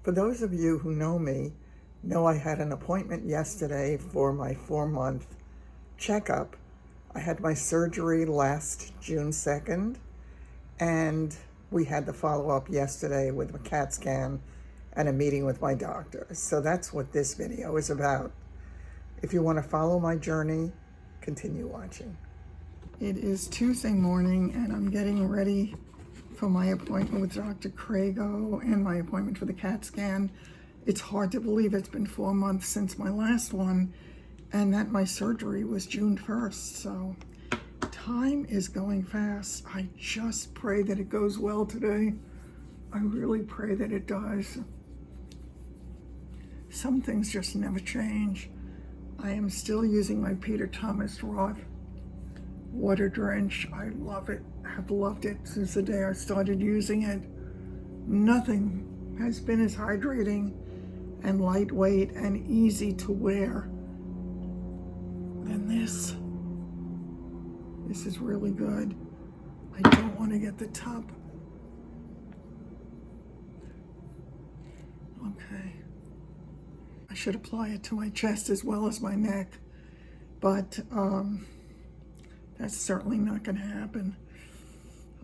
For those of you who know I had an appointment yesterday for my 4-month checkup. I had my surgery last June 2nd, and we had the follow-up yesterday with a CAT scan and a meeting with my doctor. So that's what this video is about. If you want to follow my journey, continue watching. It is Tuesday morning, and I'm getting ready for my appointment with Dr. Crago and my appointment for the CAT scan. It's hard to believe it's been 4 months since my last one, and that my surgery was June 1st, so time is going fast. I just pray that it goes well today. I really pray that it does. Some things just never change. I am still using my Peter Thomas Roth water drench. I love it. Have loved it since the day I started using it. Nothing has been as hydrating and lightweight and easy to wear than this. This is really good. I don't want to get the tub. Okay. I should apply it to my chest as well as my neck, but that's certainly not going to happen.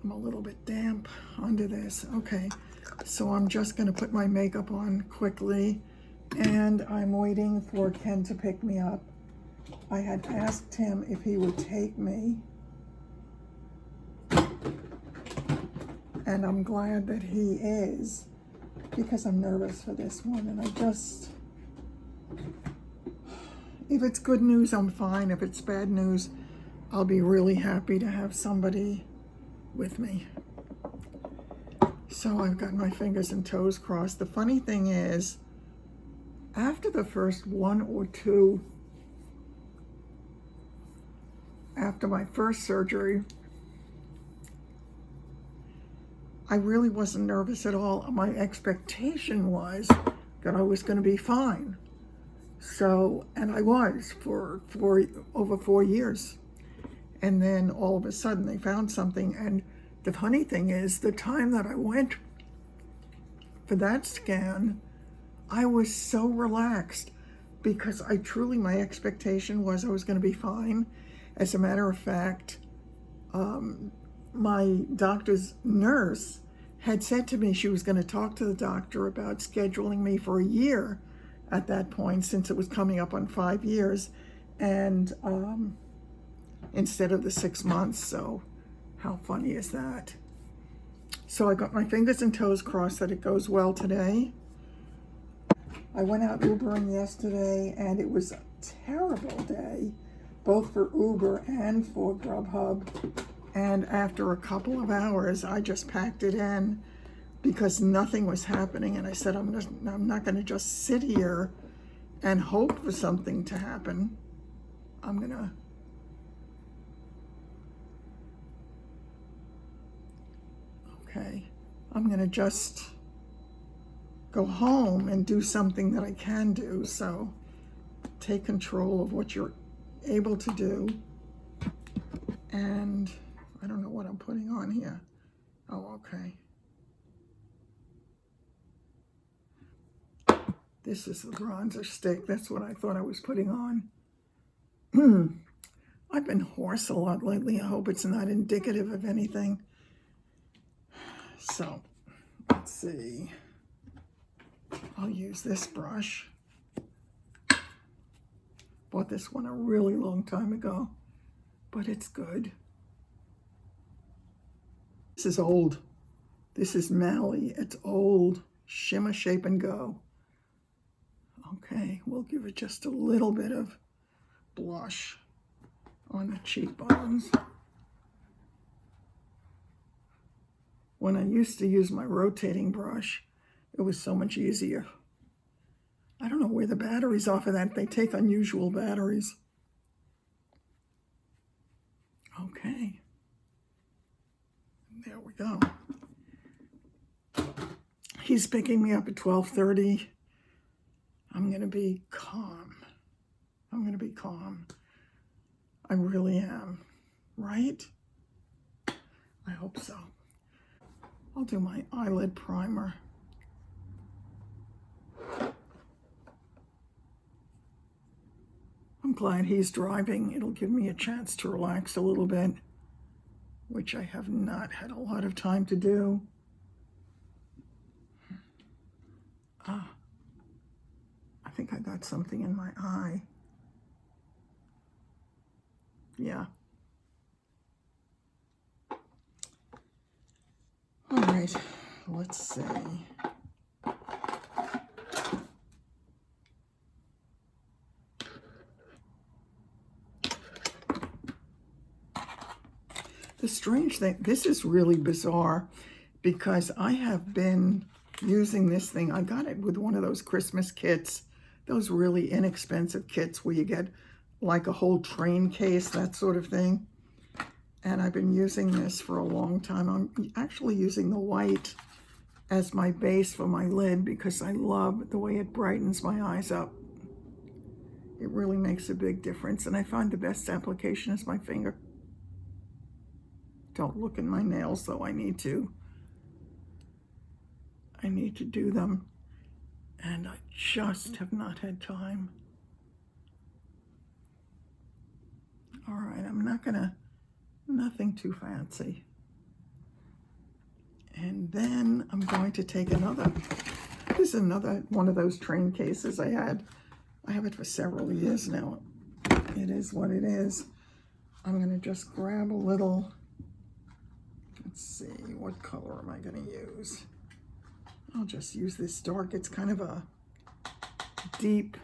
I'm a little bit damp under this. Okay, so I'm just going to put my makeup on quickly, and I'm waiting for Ken to pick me up. I had asked him if he would take me, and I'm glad that he is, because I'm nervous for this one, and if it's good news, I'm fine. If it's bad news, I'll be really happy to have somebody with me. So I've got my fingers and toes crossed. The funny thing is, after the first one or two, after my first surgery, I really wasn't nervous at all. My expectation was that I was going to be fine. So, and I was for over 4 years. And then all of a sudden they found something. And the funny thing is, the time that I went for that scan, I was so relaxed because my expectation was I was going to be fine. As a matter of fact, my doctor's nurse had said to me she was going to talk to the doctor about scheduling me for a year at that point, since it was coming up on 5 years, and instead of the 6 months. So how funny is that? So I got my fingers and toes crossed that it goes well today. I went out Ubering yesterday, and it was a terrible day, both for Uber and for Grubhub. And after a couple of hours, I just packed it in because nothing was happening. And I said, I'm not going to just sit here and hope for something to happen. I'm going to just go home and do something that I can do. So take control of what you're able to do. And I don't know what I'm putting on here. Oh, okay. This is the bronzer stick. That's what I thought I was putting on. I've been hoarse a lot lately. I hope it's not indicative of anything. So, let's see. I'll use this brush. Bought this one a really long time ago, but it's good. This is old. This is Mally. It's old. Shimmer, Shape, and Go. Okay, we'll give it just a little bit of blush on the cheekbones. When I used to use my rotating brush, it was so much easier. I don't know where the battery's off of that. They take unusual batteries. Okay. There we go. He's picking me up at 12:30. I'm going to be calm. I'm going to be calm. I really am. Right? I hope so. I'll do my eyelid primer. glad he's driving. It'll give me a chance to relax a little bit, which I have not had a lot of time to do. Ah, I think I got something in my eye. Yeah. All right, let's see. The strange thing, this is really bizarre because I have been using this thing. I got it with one of those Christmas kits, those really inexpensive kits where you get like a whole train case, that sort of thing. And I've been using this for a long time. I'm actually using the white as my base for my lid because I love the way it brightens my eyes up. It really makes a big difference. And I find the best application is my finger. Don't look in my nails, though. I need to do them, and I just have not had time. All right, I'm not gonna, nothing too fancy. And then I'm going to take another, this is another one of those train cases I had. I have it for several years now. It is what it is. I'm gonna just grab a little, let's see, what color am I gonna use? I'll just use this dark, it's kind of a deep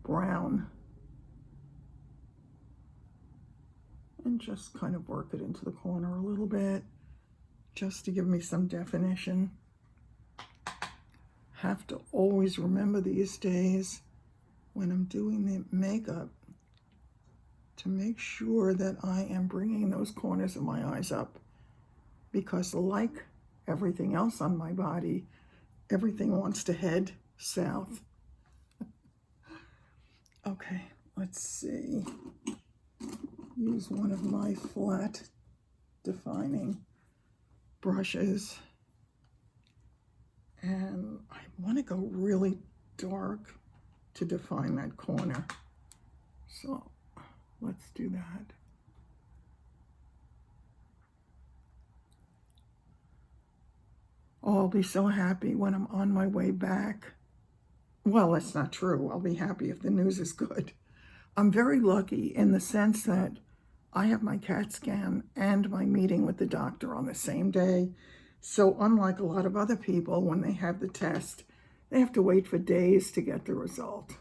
brown. And just kind of work it into the corner a little bit, just to give me some definition. Have to always remember these days when I'm doing the makeup to make sure that I am bringing those corners of my eyes up, because like everything else on my body, everything wants to head south. Okay, let's see. Use one of my flat defining brushes. And I want to go really dark to define that corner. So let's do that. Oh, I'll be so happy when I'm on my way back. Well, that's not true. I'll be happy if the news is good. I'm very lucky in the sense that I have my CAT scan and my meeting with the doctor on the same day. So unlike a lot of other people, when they have the test, they have to wait for days to get the result.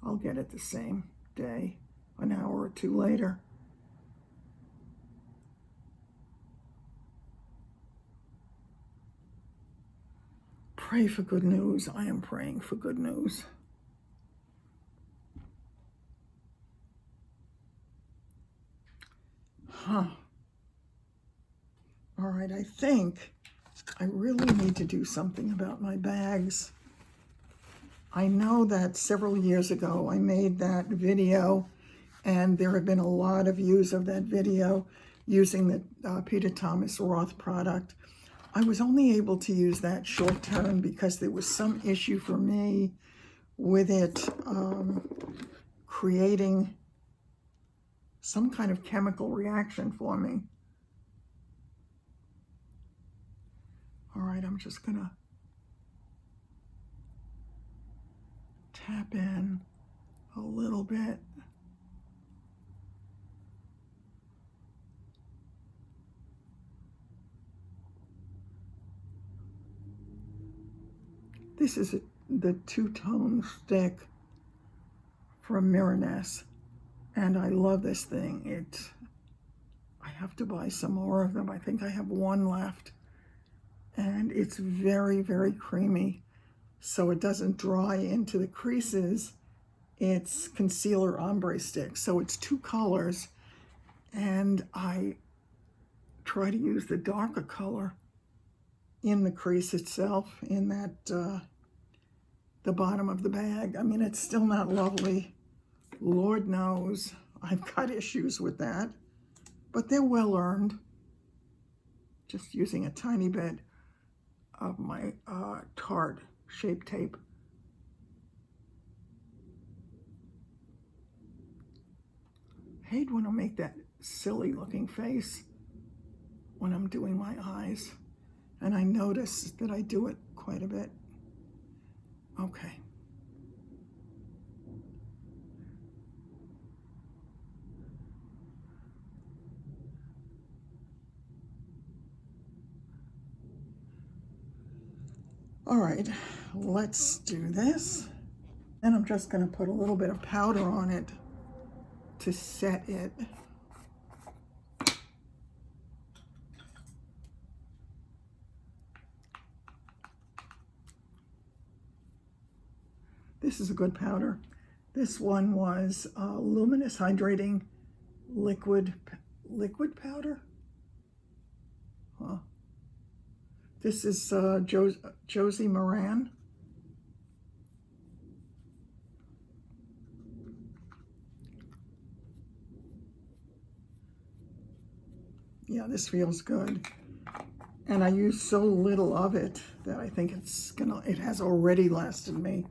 I'll get it the same day, an hour or two later. Pray for good news. I am praying for good news. All right, I think I really need to do something about my bags. I know that several years ago I made that video, and there have been a lot of views of that video using the Peter Thomas Roth product. I was only able to use that short term because there was some issue for me with it creating some kind of chemical reaction for me. All right, I'm just gonna tap in a little bit. This is the two-tone stick from Miraness, and I love this thing. I have to buy some more of them. I think I have one left. And it's very, very creamy, so it doesn't dry into the creases. It's concealer ombre stick, so it's two colors, and I try to use the darker color in the crease itself, in that the bottom of the bag. I mean, it's still not lovely. Lord knows I've got issues with that, but they're well earned. Just using a tiny bit of my Tarte Shape Tape. hate when I make that silly looking face when I'm doing my eyes. And I notice that I do it quite a bit. Okay. All right, let's do this. And I'm just going to put a little bit of powder on it to set it. This is a good powder. This one was Luminous Hydrating Liquid Powder. Huh. This is Josie Moran. Yeah, this feels good. And I use so little of it that I think it has already lasted me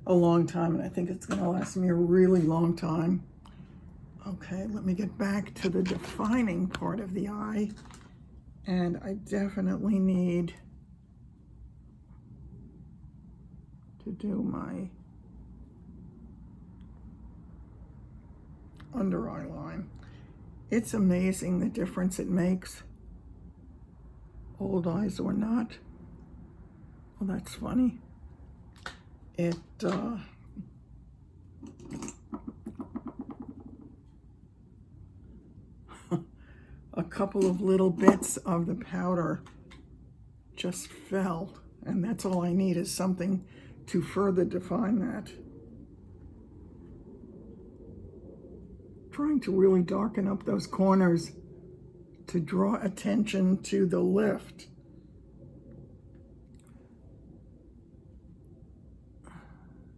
a long time, and I think it's gonna last me a really long time. Okay, let me get back to the defining part of the eye. And I definitely need to do my under eye line. It's amazing the difference it makes, old eyes or not. Well, that's funny. It, a couple of little bits of the powder just fell, and that's all I need is something to further define that. Trying to really darken up those corners to draw attention to the lift.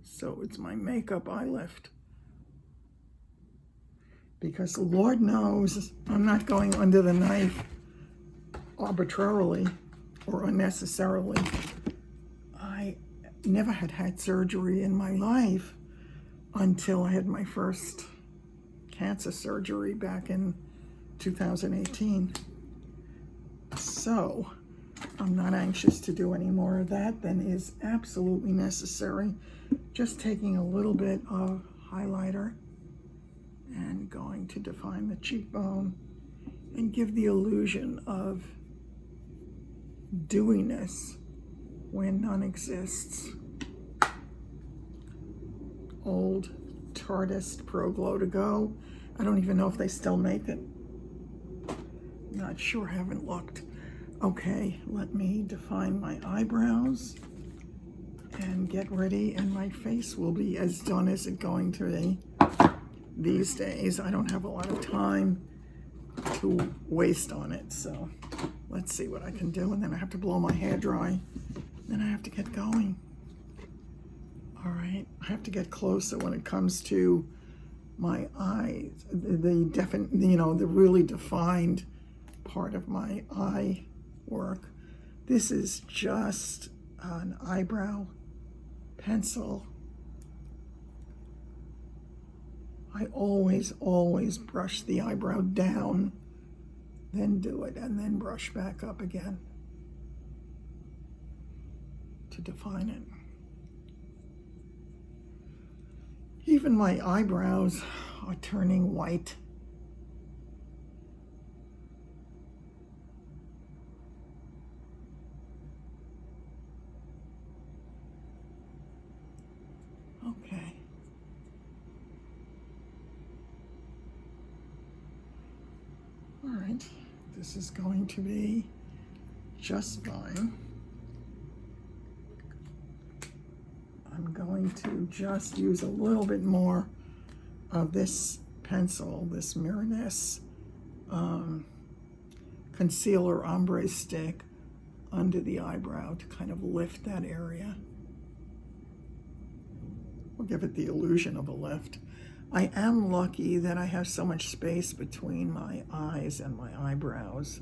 So it's my makeup eye lift. Because Lord knows I'm not going under the knife arbitrarily or unnecessarily. I never had surgery in my life until I had my first cancer surgery back in 2018. So I'm not anxious to do any more of that than is absolutely necessary. Just taking a little bit of highlighter and going to define the cheekbone and give the illusion of dewiness when none exists. Old Tartist Pro Glow to Go. I don't even know if they still make it. Not sure, haven't looked. Okay, let me define my eyebrows and get ready, and my face will be as done as it's going to be. These days, I don't have a lot of time to waste on it, so let's see what I can do, and then I have to blow my hair dry, then I have to get going. All right, I have to get closer when it comes to my eyes, the really defined part of my eye work. This is just an eyebrow pencil. I always brush the eyebrow down, then do it, and then brush back up again to define it. Even my eyebrows are turning white. Okay. All right, this is going to be just fine. I'm going to just use a little bit more of this pencil, this Miraness concealer ombre stick under the eyebrow to kind of lift that area. We'll give it the illusion of a lift. I am lucky that I have so much space between my eyes and my eyebrows.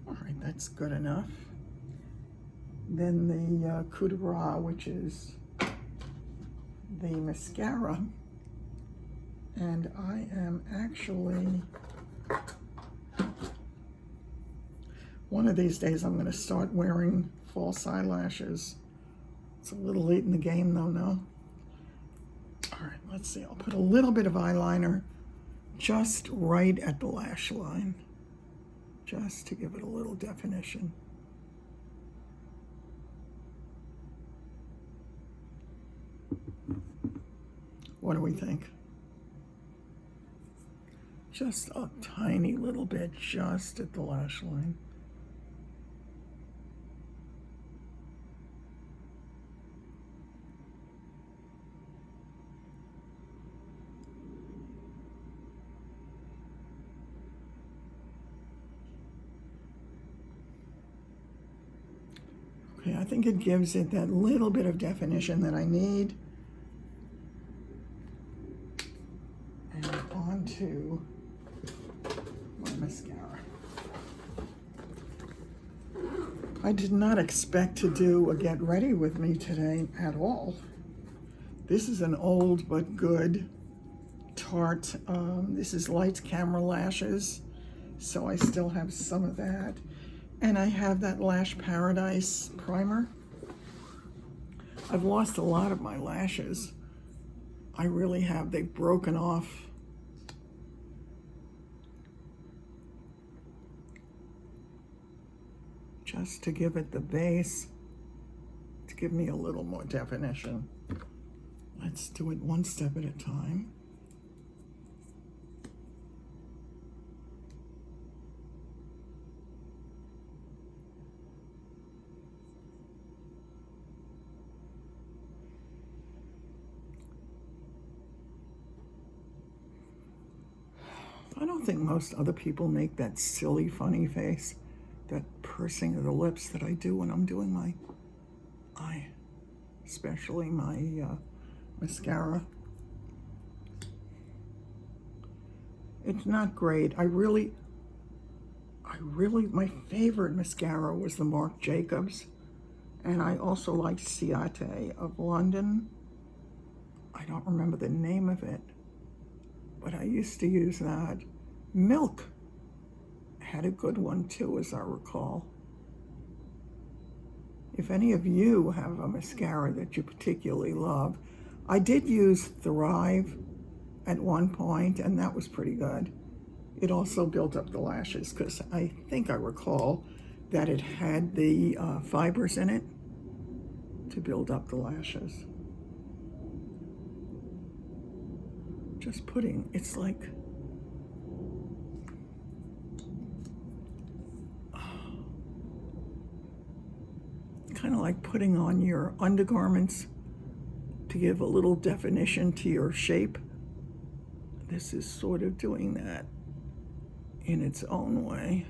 All right, that's good enough. Then the coup de grace, which is the mascara. And I am actually, one of these days I'm going to start wearing false eyelashes. It's a little late in the game though, no? All right, let's see. I'll put a little bit of eyeliner just right at the lash line, just to give it a little definition. What do we think? Just a tiny little bit just at the lash line. Okay, I think it gives it that little bit of definition that I need. And onto my mascara. I did not expect to do a get ready with me today at all. This is an old but good Tarte. This is Lights Camera Lashes, so I still have some of that. And I have that Lash Paradise primer. I've lost a lot of my lashes. I really have. They've broken off. Just to give it the base, to give me a little more definition. Let's do it one step at a time. I don't think most other people make that silly, funny face, that pursing of the lips that I do when I'm doing my eye, especially my mascara. It's not great. I really, my favorite mascara was the Marc Jacobs, and I also liked Ziety of London. I don't remember the name of it, but I used to use that. Milk had a good one too, as I recall. If any of you have a mascara that you particularly love, I did use Thrive at one point, and that was pretty good. It also built up the lashes because I think I recall that it had the fibers in it to build up the lashes. Just putting, it's like, kind of like putting on your undergarments to give a little definition to your shape. This is sort of doing that in its own way.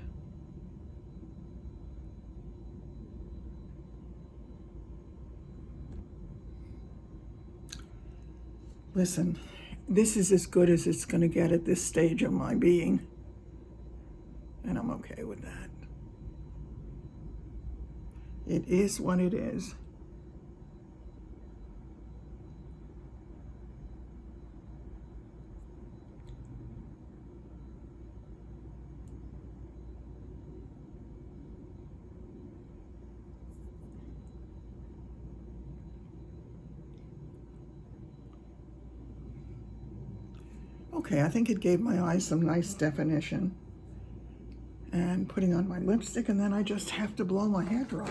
Listen, this is as good as it's going to get at this stage of my being, and I'm okay with that. It is what it is. Okay, I think it gave my eyes some nice definition. And putting on my lipstick, and then I just have to blow my hair dry.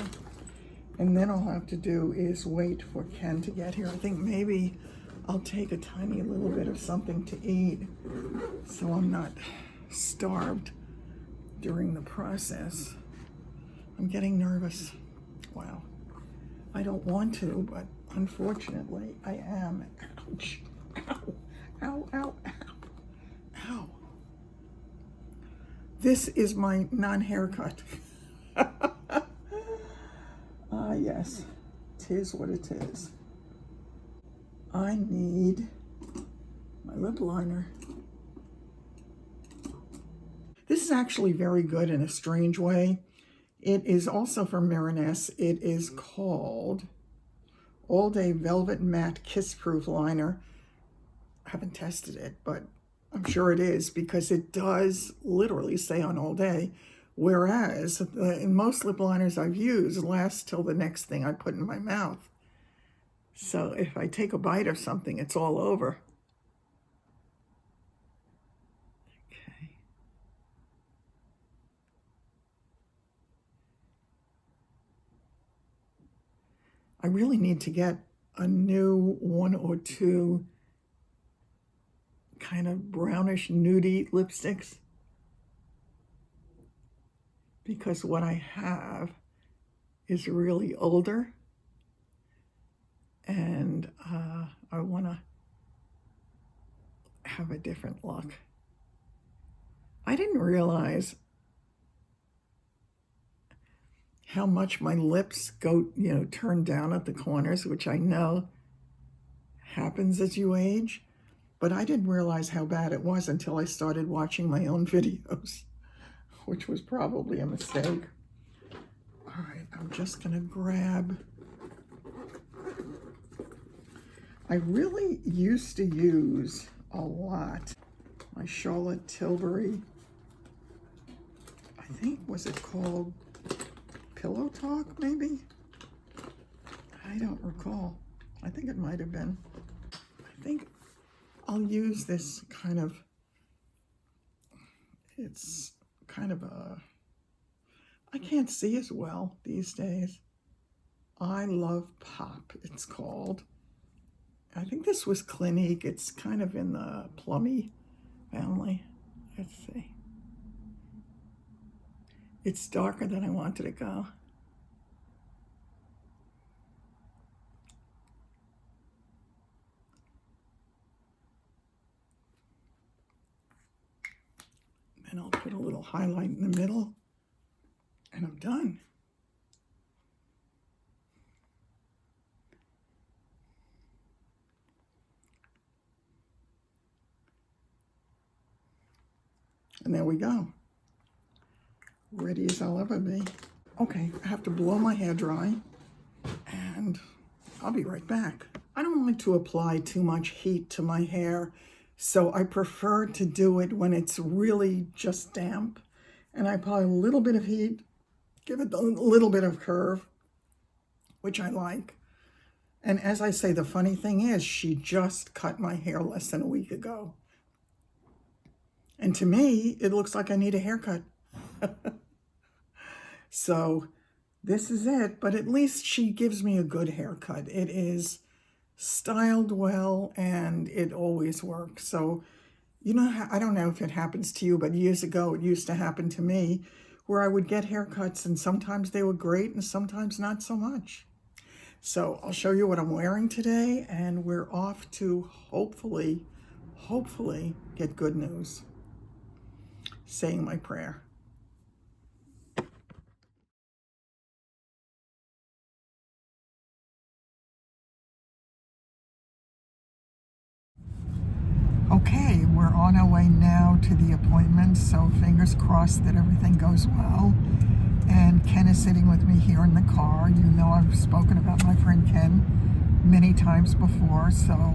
And then all I have to do is wait for Ken to get here. I think maybe I'll take a tiny little bit of something to eat so I'm not starved during the process. I'm getting nervous. Wow. I don't want to, but unfortunately I am. Ouch. Ow. Ow, ow, ow. Ow. This is my non-haircut. Yes, 'tis what it is. I need my lip liner. This is actually very good in a strange way. It is also from Miraness. It is called All Day Velvet Matte Kiss Proof Liner. I haven't tested it, but I'm sure it is, because it does literally stay on all day. Whereas in most lip liners I've used last till the next thing I put in my mouth. So if I take a bite of something, it's all over. Okay. I really need to get a new one or two kind of brownish nudie lipsticks, because what I have is really older, and I want to have a different look. I didn't realize how much my lips go, turn down at the corners, which I know happens as you age, but I didn't realize how bad it was until I started watching my own videos, which was probably a mistake. All right, I'm just gonna grab, I really used to use a lot my Charlotte Tilbury, I think, was it called Pillow Talk, maybe? I don't recall. I think it might have been. I think I'll use this kind of, it's kind of a, I can't see as well these days. I Love Pop, it's called. I think this was Clinique. It's kind of in the plummy family. Let's see. It's darker than I wanted to go. Then I'll put a little highlight in the middle, and I'm done. And there we go. Ready as I'll ever be. Okay, I have to blow my hair dry, and I'll be right back. I don't like to apply too much heat to my hair, so I prefer to do it when it's really just damp. And I apply a little bit of heat, give it a little bit of curve, which I like. And as I say, the funny thing is, she just cut my hair less than a week ago. And to me, it looks like I need a haircut. So this is it, but at least she gives me a good haircut. It is styled well, and it always works. So, I don't know if it happens to you, but years ago it used to happen to me, where I would get haircuts and sometimes they were great and sometimes not so much. So I'll show you what I'm wearing today, and we're off to hopefully get good news. Saying my prayer. Okay, we're on our way now to the appointment, so fingers crossed that everything goes well. And Ken is sitting with me here in the car. You know, I've spoken about my friend Ken many times before, so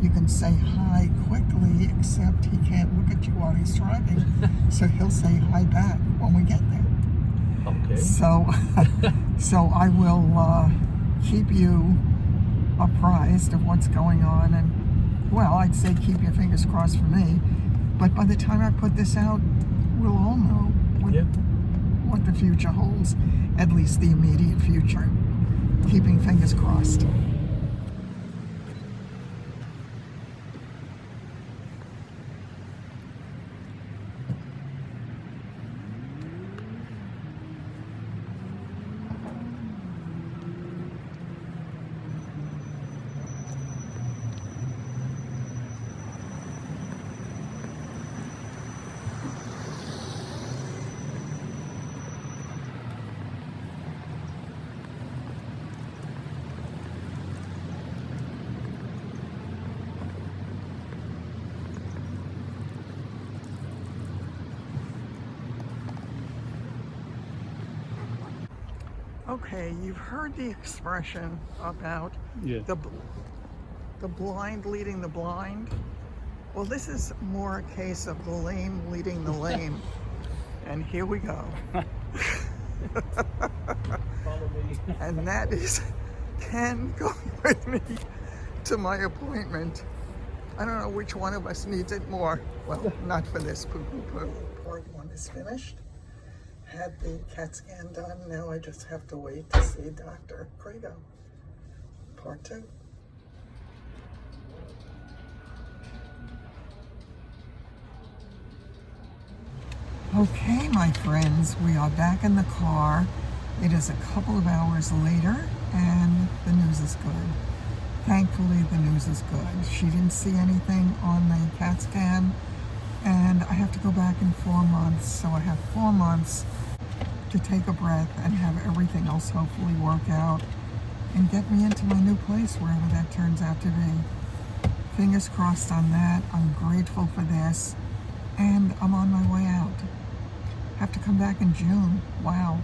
you can say hi quickly, except he can't look at you while he's driving. So he'll say hi back when we get there. Okay. So I will keep you apprised of what's going on, and well, I'd say keep your fingers crossed for me, but by the time I put this out, we'll all know what the future holds, at least the immediate future. Keeping fingers crossed. Okay, you've heard the expression about the blind leading the blind. Well, this is more a case of the lame leading the lame. And here we go. Follow me. And that is Ken going with me to my appointment. I don't know which one of us needs it more. Well, not for this poo-poo-poo. Part one is finished. Had the CAT scan done. Now I just have to wait to see Dr. Credo. Part two. Okay, my friends, we are back in the car. It is a couple of hours later, and the news is good. Thankfully, the news is good. She didn't see anything on the CAT scan, and I have to go back in 4 months, so I have 4 months to take a breath and have everything else hopefully work out and get me into my new place, wherever that turns out to be. Fingers crossed on that. I'm grateful for this, and I'm on my way out. Have to come back in June. Wow.